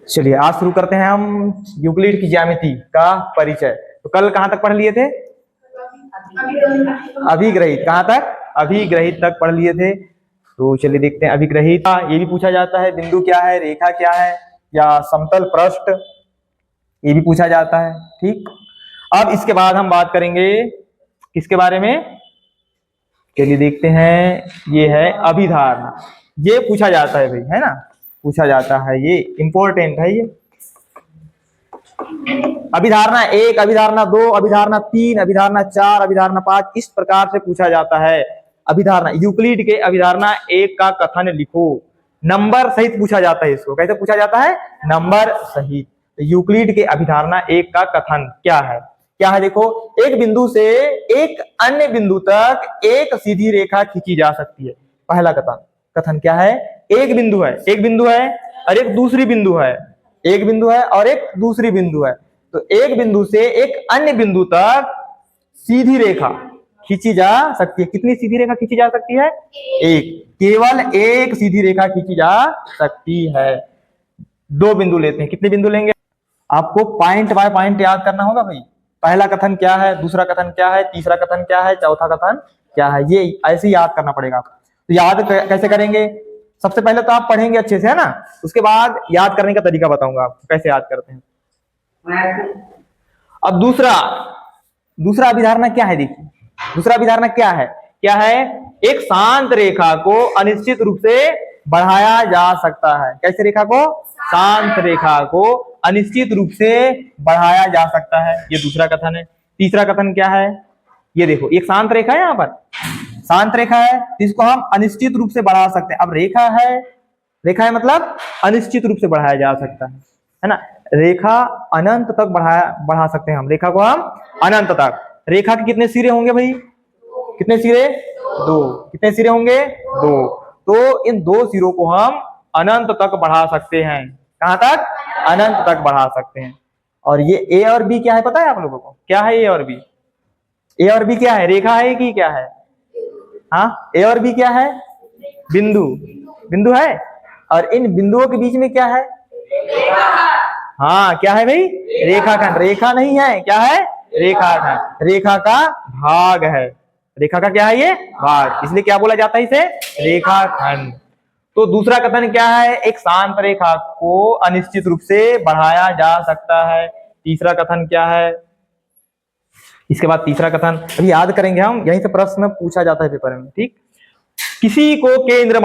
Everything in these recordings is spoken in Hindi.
चलिए आज शुरू करते हैं हम यूक्लिड की ज्यामिति का परिचय। तो कल कहां तक पढ़ लिए थे? अभिग्रहित। कहां तक? अभिग्रहित तक पढ़ लिए थे। तो चलिए देखते हैं अभिग्रहित। ये भी पूछा जाता है बिंदु क्या है, रेखा क्या है, या समतल पृष्ठ, ये भी पूछा जाता है। ठीक, अब इसके बाद हम बात करेंगे किसके बारे में? चलिए देखते हैं, ये है अभिधारणा। ये पूछा जाता है भाई, है ना, पूछा जाता है, ये इंपॉर्टेंट है। ये अभिधारणा 1, अभिधारणा 2, अभिधारणा 3, अभिधारणा 4, अभिधारणा 5, इस प्रकार से पूछा जाता है। अभिधारणा यूक्लिड के अभिधारणा 1 का कथन लिखो। नंबर सहित पूछा जाता है इसको। कैसे पूछा जाता है? नंबर सहित। यूक्लिड के अभिधारणा 1 का कथन क्या है? क्या है देखो, एक बिंदु से एक अन्य बिंदु तक एक सीधी रेखा खींची जा सकती है। पहला कथन। कथन क्या है? एक बिंदु है, एक बिंदु है और एक दूसरी बिंदु है, एक बिंदु है और एक दूसरी बिंदु है। तो एक बिंदु से एक अन्य बिंदु तक सीधी रेखा खींची जा सकती है। कितनी सीधी रेखा खींची जा सकती है? एक। केवल एक सीधी रेखा खींची जा सकती है। दो बिंदु लेते हैं। कितने बिंदु लेंगे? आपको पॉइंट बाय पॉइंट याद करना होगा भाई। पहला कथन क्या है, दूसरा कथन क्या है, तीसरा कथन क्या है, चौथा कथन क्या है, ये ऐसे ही याद करना पड़ेगा आपको। तो याद कैसे करेंगे? सबसे पहले तो आप पढ़ेंगे अच्छे से, है ना, उसके बाद याद करने का तरीका बताऊंगा आपको कैसे याद करते हैं। अब दूसरा अभिधारणा क्या है? देखिए दूसरा अभिधारणा क्या है? क्या है? एक शांत रेखा को अनिश्चित रूप से बढ़ाया जा सकता है। कैसे रेखा को? शांत रेखा को अनिश्चित रूप से बढ़ाया जा सकता है। ये दूसरा कथन है। तीसरा कथन क्या है? ये देखो, एक शांत रेखा है, यहाँ पर शांत रेखा है, जिसको हम अनिश्चित रूप से बढ़ा सकते हैं। अब रेखा है मतलब अनिश्चित रूप से बढ़ाया जा सकता है ना। रेखा अनंत तक बढ़ा सकते हैं हम। रेखा को हम अनंत तक। रेखा के कितने सिरे होंगे भाई? कितने सिरे? दो। कितने सिरे होंगे? दो। तो इन दो सिरों को हम अनंत तक बढ़ा सकते हैं। कहां तक? अनंत तक बढ़ा सकते हैं। और ये ए और बी क्या है पता है आप लोगों को? क्या है ए और बी? ए और बी क्या है? रेखा है कि क्या है? हाँ, ए और बी क्या है? बिंदु। बिंदु है। और इन बिंदुओं के बीच में क्या है? हाँ, क्या है भाई? रेखाखंड। रेखा नहीं है, क्या है? रेखाखंड। रेखा का भाग है। रेखा का क्या है? ये भाग। इसलिए क्या बोला जाता है इसे? रेखाखंड। तो दूसरा कथन क्या है? एक शांत रेखा को अनिश्चित रूप से बढ़ाया जा सकता है। तीसरा कथन क्या है? इसके बाद तीसरा कथन अभी याद करेंगे हम, यहीं से प्रश्न पूछा जाता है पेपर में। ठीक, किसी को केंद्र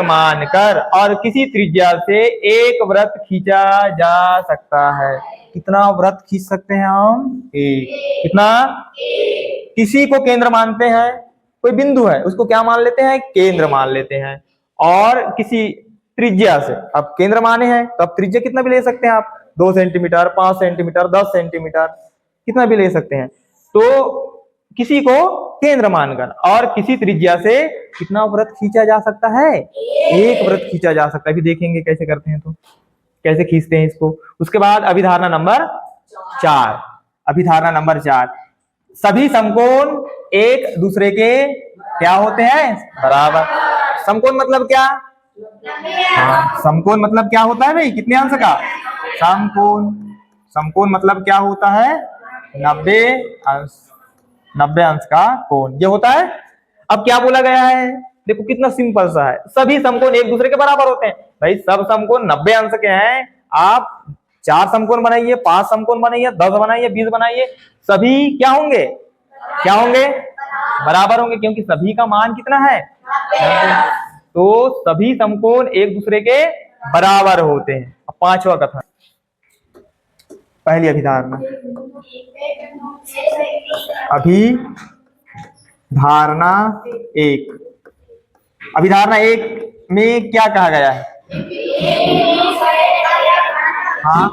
मानकर और किसी त्रिज्या से एक वृत्त खींचा जा सकता है। कितना वृत्त खींच सकते हैं हम? एक। कितना? किसी को केंद्र मानते हैं, कोई बिंदु है उसको क्या मान लेते हैं? केंद्र मान लेते हैं। और किसी त्रिज्या से, अब केंद्र माने हैं तो अब त्रिज्या कितना भी ले सकते हैं आप, 2 सेंटीमीटर, 5 सेंटीमीटर, 10 सेंटीमीटर, कितना भी ले सकते हैं। तो किसी को केंद्र मानकर और किसी त्रिज्या से कितना वृत्त खींचा जा सकता है? एक वृत्त खींचा जा सकता है। अभी देखेंगे कैसे करते हैं, तो कैसे खींचते हैं इसको। उसके बाद अभिधारणा नंबर 4। अभिधारणा नंबर 4, सभी समकोण एक दूसरे के क्या होते हैं? बराबर। समकोण मतलब क्या? हाँ, समकोण मतलब क्या होता है भाई? कितने अंश का? समकोण। समकोण मतलब क्या होता है? 90 अंश। 90 अंश का कोण ये होता है। अब क्या बोला गया है? देखो कितना सिंपल सा है। सभी समकोण एक दूसरे के बराबर होते हैं भाई। सब समकोण 90 अंश के हैं। आप 4 समकोण बनाइए, 5 समकोण बनाइए, 10 बनाइए, 20 बनाइए, सभी क्या होंगे? क्या होंगे? बराबर होंगे, क्योंकि सभी का मान कितना है? तो सभी समकोण एक दूसरे के बराबर होते हैं। अब पांचवा कथन, पहली अभिधारणा। अभिधारणा 1। अभिधारणा 1 में क्या कहा गया है? हाँ,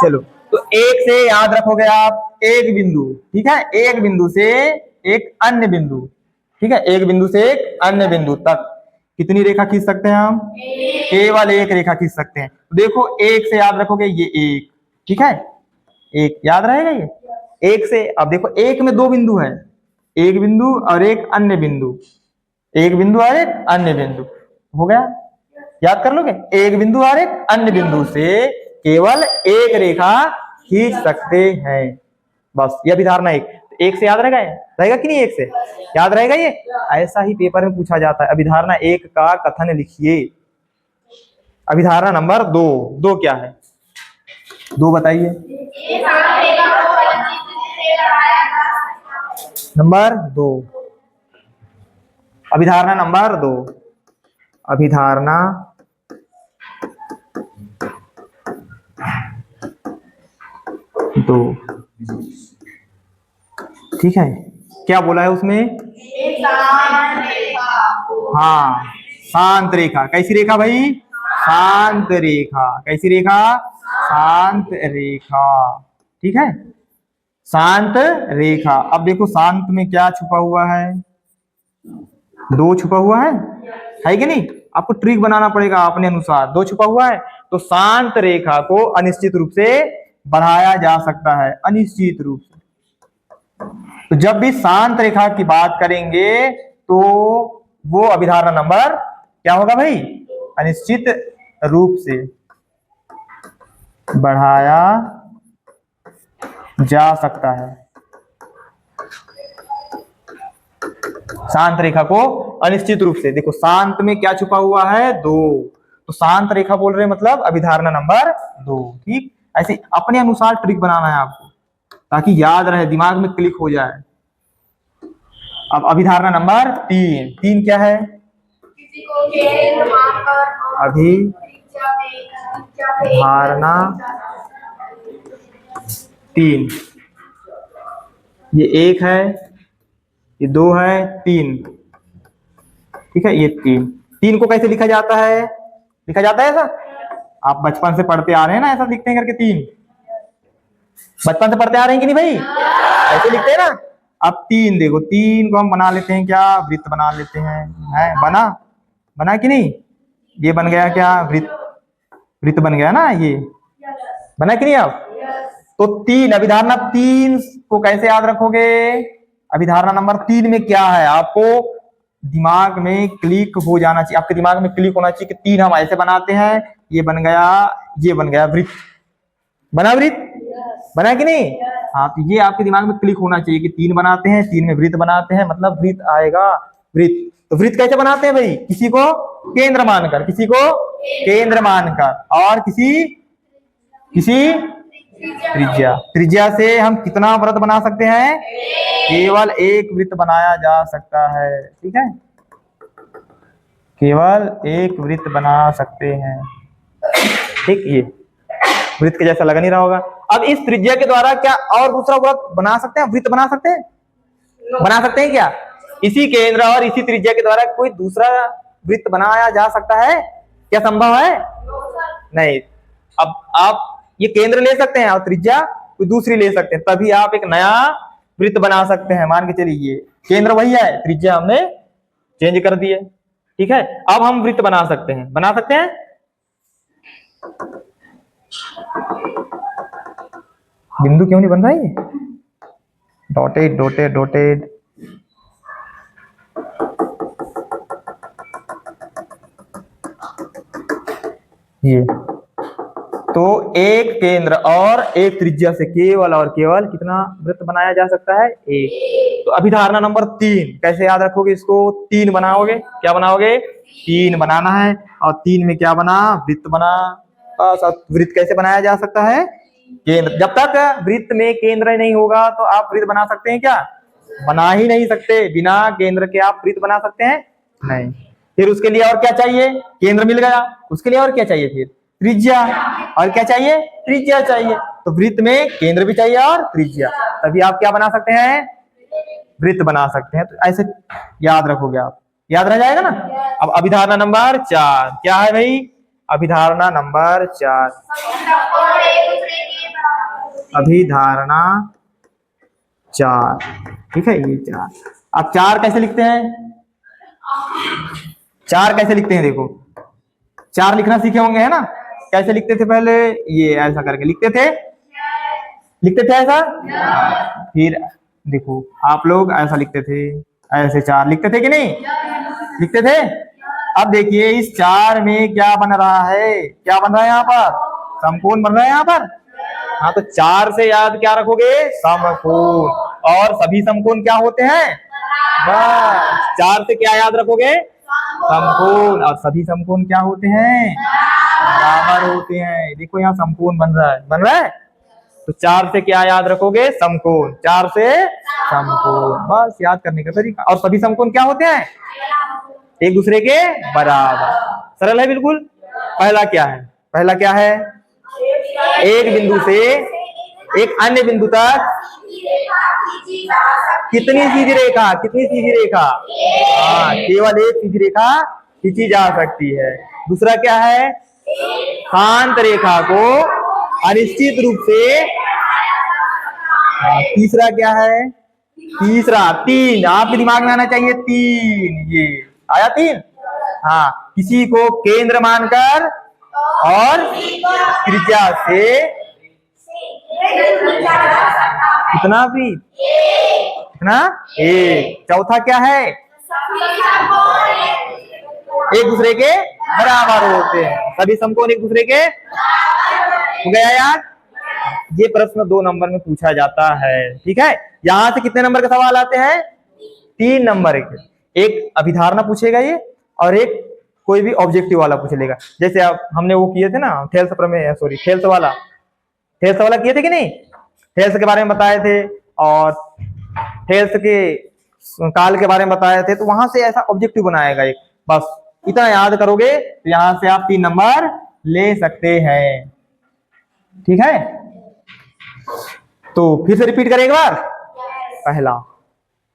चलो, तो एक से याद रखोगे आप, एक बिंदु, ठीक है, एक बिंदु से एक अन्य बिंदु, ठीक है, एक बिंदु से एक अन्य बिंदु तक कितनी रेखा खींच सकते हैं हम? केवल एक रेखा खींच सकते हैं। देखो एक से याद रखोगे ये एक, ठीक है, एक याद रहेगा ये एक से। अब देखो एक में दो बिंदु है, एक बिंदु और एक अन्य बिंदु, एक बिंदु और एक अन्य बिंदु, हो गया। याद कर लोगे, एक बिंदु और एक अन्य बिंदु से केवल एक रेखा खींच सकते हैं, बस ये अभिधारणा एक से याद रहेगा, रहेगा कि नहीं, एक से याद रहेगा ये। ऐसा ही पेपर में पूछा जाता है। अभिधारणा एक का कथन लिखिए। अभिधारणा नंबर दो, दो क्या है, दो बताइए। नंबर दो, अभिधारणा नंबर दो, अभिधारणा दो, ठीक है। क्या बोला है उसमें, हाँ शांत रेखा, कैसी रेखा भाई, शांत रेखा, कैसी रेखा, शांत रेखा, ठीक है, शांत रेखा। अब देखो शांत में क्या छुपा हुआ है, दो छुपा हुआ है कि नहीं, आपको ट्रिक बनाना पड़ेगा अपने अनुसार। दो छुपा हुआ है तो शांत रेखा को अनिश्चित रूप से बढ़ाया जा सकता है, अनिश्चित रूप से। तो जब भी शांत रेखा की बात करेंगे तो वो अभिधारणा नंबर क्या होगा भाई, अनिश्चित रूप से बढ़ाया जा सकता है। शांत रेखा को अनिश्चित रूप से, देखो शांत में क्या छुपा हुआ है, दो, तो शांत रेखा बोल रहे हैं मतलब अभिधारणा नंबर दो, ठीक। ऐसे अपने अनुसार ट्रिक बनाना है आपको ताकि याद रहे, दिमाग में क्लिक हो जाए। अब अभिधारणा नंबर तीन, तीन क्या है, अभिधारणा तीन, ये एक है, ये दो है, तीन, ठीक है, ये तीन। तीन को कैसे लिखा जाता है, लिखा जाता है ऐसा, आप बचपन से पढ़ते आ रहे हैं ना, ऐसा लिखते हैं करके, तीन बचपन से पढ़ते आ रहे हैं कि नहीं भाई, ऐसे लिखते हैं ना। अब तीन देखो, तीन को हम बना लेते हैं क्या, वृत्त बना लेते हैं, है बना, बना कि नहीं, ये बन गया क्या, वृत्त, वृत्त बन गया ना, ये बना कि नहीं। अब तो तीन, अभिधारणा तीन को कैसे याद रखोगे, अभिधारणा नंबर तीन में क्या है, आपको दिमाग में क्लिक हो जाना चाहिए, आपके दिमाग में क्लिक होना चाहिए कि तीन हम ऐसे बनाते हैं, ये बन गया, ये बन गया वृत्त, बना वृत्त, बना कि नहीं। हाँ तो ये आपके दिमाग में क्लिक होना चाहिए कि तीन बनाते हैं, तीन में वृत्त बनाते हैं, मतलब वृत्त आएगा, वृत्त। तो वृत्त कैसे बनाते हैं भाई, किसी को केंद्र मानकर, किसी को केंद्र मानकर, और किसी त्रिज्या, त्रिज्या से हम कितना वृत्त बना सकते हैं, केवल एक वृत्त बनाया जा सकता है, ठीक है, केवल एक वृत्त बना सकते हैं, ठीक। ये वृत्त के जैसा लग नहीं रहा होगा। अब इस त्रिज्या के द्वारा क्या और दूसरा वृत्त बना सकते हैं, वृत्त बना सकते हैं, बना सकते हैं क्या, इसी केंद्र और इसी त्रिज्या के द्वारा कोई दूसरा वृत्त बनाया जा सकता है, क्या संभव है, नहीं। अब आप ये केंद्र ले सकते हैं और त्रिज्या कोई दूसरी ले सकते हैं, तभी आप एक नया वृत्त बना सकते हैं। मान के चलिए ये केंद्र वही है, त्रिज्या हमने चेंज कर दी है, ठीक है। अब हम वृत्त बना सकते हैं, बना सकते हैं, बिंदु क्यों नहीं बन रहा है, डॉटेड डॉटेड डॉटेड, ये तो एक केंद्र और एक त्रिज्या से केवल और केवल कितना वृत्त बनाया जा सकता है, एक। तो अभिधारणा नंबर तीन कैसे याद रखोगे इसको, तीन बनाओगे, क्या बनाओगे, तीन बनाना है, और तीन में क्या बना, वृत्त बना। वृत्त कैसे बनाया जा सकता है, केंद्र, जब तक वृत्त में केंद्र नहीं होगा तो आप वृत्त बना सकते हैं क्या, बना ही नहीं सकते, बिना केंद्र के आप वृत्त बना सकते हैं नहीं। फिर उसके लिए और क्या चाहिए, केंद्र मिल गया, उसके लिए और क्या चाहिए, फिर त्रिज्या, और क्या चाहिए, त्रिज्या चाहिए। तो वृत्त में केंद्र भी चाहिए और त्रिज्या, तभी आप क्या बना सकते हैं, वृत्त बना सकते हैं। तो ऐसे याद रखोगे आप, याद रह जाएगा ना। अब अभिधारणा नंबर चार क्या है भाई, अभिधारणा नंबर चार, अभिधारणा चार, ठीक है, ये चार। अब चार कैसे लिखते हैं, चार कैसे लिखते हैं, देखो चार लिखना सीखे होंगे है ना, कैसे लिखते थे पहले, ये ऐसा करके लिखते थे, लिखते थे ऐसा, फिर देखो आप लोग ऐसा लिखते थे, ऐसे चार लिखते थे कि नहीं लिखते थे, अब देखिए इस 4 में क्या बन रहा है, क्या बन रहा है यहाँ पर, समकोण बन रहा है यहाँ पर। हाँ तो 4 से याद क्या रखोगे, समकोण। और सभी समकोण क्या होते हैं, बस 4 से क्या याद रखोगे, समकोण। और सभी समकोण क्या होते हैं, बराबर होते हैं। देखो यहाँ समकोण बन रहा है, बन रहा है। तो 4 से क्या याद रखोगे, समकोण। 4 से समकोण, बस याद करने का तरीका। और सभी समकोण क्या होते हैं, एक दूसरे के बराबर। सरल है बिल्कुल। पहला क्या है, पहला क्या है, एक बिंदु से एक अन्य बिंदु तक कितनी सीधी रेखा, कितनी सीधी रेखा, हाँ केवल एक सीधी रेखा खींची जा सकती है। दूसरा क्या है, शांत रेखा को अनिश्चित रूप से, तीसरा क्या है, तीसरा 3, आपके दिमाग में आना चाहिए 3, ये आया 3। हाँ, किसी को केंद्र मानकर और त्रिज्या से कितना भी, कितना, एक। चौथा क्या है, एक दूसरे के बराबर होते हैं, सभी समकोण एक दूसरे के। हो गया यार, ये प्रश्न 2 नंबर में पूछा जाता है। ठीक है, यहां से कितने नंबर के सवाल आते हैं, 3 नंबर के। एक अभिधारणा पूछेगा ये, और एक कोई भी ऑब्जेक्टिव वाला पूछ लेगा। जैसे अब हमने वो किए थे ना, थेल्स प्रमेय, सॉरी थेल्स वाला किए थे कि नहीं, थेल्स के बारे में बताए थे और थेल्स के काल के बारे में बताए थे। तो वहां से ऐसा ऑब्जेक्टिव बनाएगा एक, बस इतना याद करोगे तो यहां से आप 3 नंबर ले सकते हैं। ठीक है, तो फिर से रिपीट करें एक बार। पहला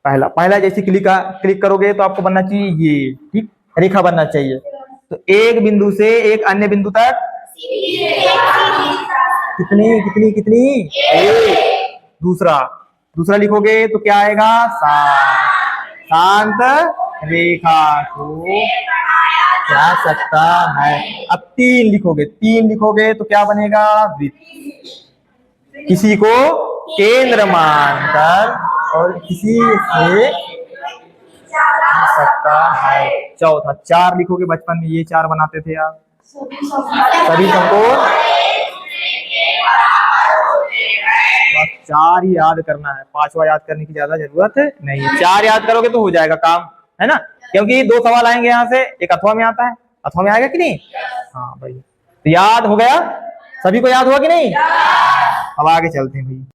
पहला पहला जैसे क्लिक करोगे तो आपको बनना चाहिए ये, ठीक, रेखा बनना चाहिए। तो एक बिंदु से एक अन्य बिंदु तक कितनी कितनी कितनी, एक। दूसरा लिखोगे तो क्या आएगा, शांत रेखा को जा सकता है। अब 3 लिखोगे तो क्या बनेगा, वृत्त। किसी को केंद्र मानकर और किसी से सकता है। चौथा 4 लिखोगे, बचपन में ये 4 बनाते थे आप, सभी समकोण। बस 4 ही याद करना है, 5वां याद करने की ज्यादा जरूरत नहीं है। 4 याद करोगे तो हो जाएगा काम, है ना। क्योंकि 2 सवाल आएंगे यहाँ से, एक अथवा में आता है, अथवा में आएगा कि नहीं, हाँ भाई। तो याद हो गया, सभी को याद हुआ कि नहीं। अब आगे चलते हैं भाई।